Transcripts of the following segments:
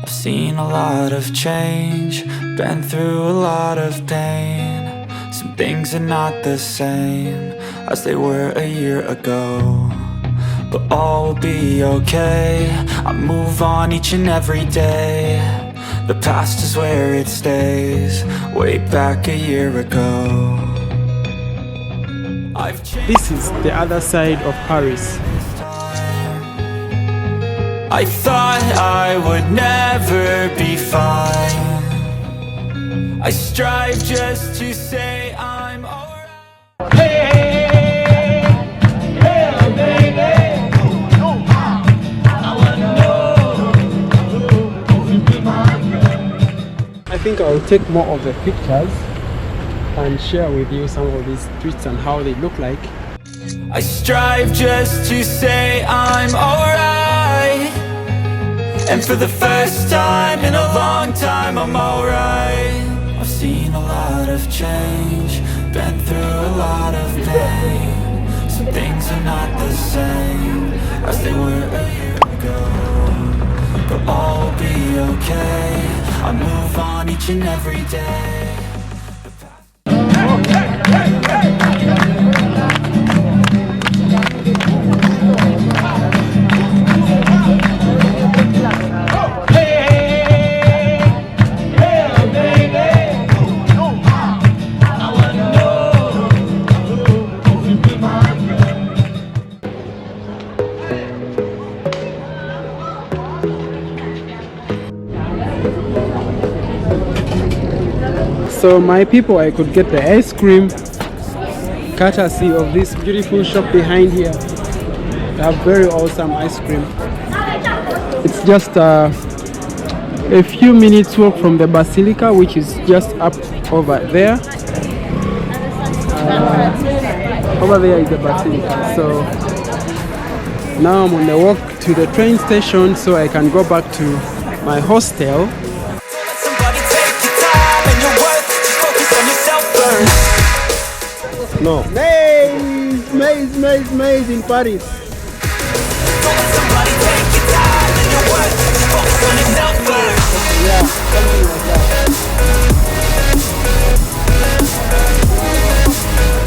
I've seen a lot of change, been through a lot of pain. Some things are not the same as they were a year ago, but all will be okay. I move on each and every day. The past is where it stays, way back a year ago. This is the other side of Paris. I thought I would never be fine. I strive just to say I'm alright. I think I'll take more of the pictures and share with you some of these streets and how they look like. I strive just to say I'm alright. And for the first time in a long time I'm alright. I've seen a lot of change, been through a lot of pain. Some things are not the same as they were a year ago, but all will be okay. I move on each and every day. So my people, I could get the ice cream courtesy of this beautiful shop behind here. They have very awesome ice cream. It's just a few minutes walk from the Basilica, which is just up over there. Over there is the Basilica. So now I'm on the walk to the train station so I can go back to my hostel. No. Maze in Paris. Don't let somebody take your time and your worth. Just focus on yourself first. Yeah, something like that.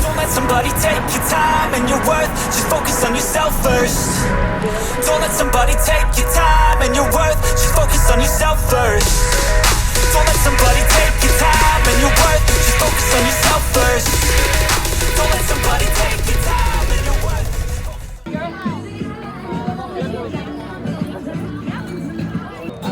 Don't let somebody take your time and your worth. Just focus on yourself first. Don't let somebody take your time and your worth. Just focus on yourself first. Don't let somebody take your time and your worth. Just focus on yourself first. Don't let somebody take your time and your worth. I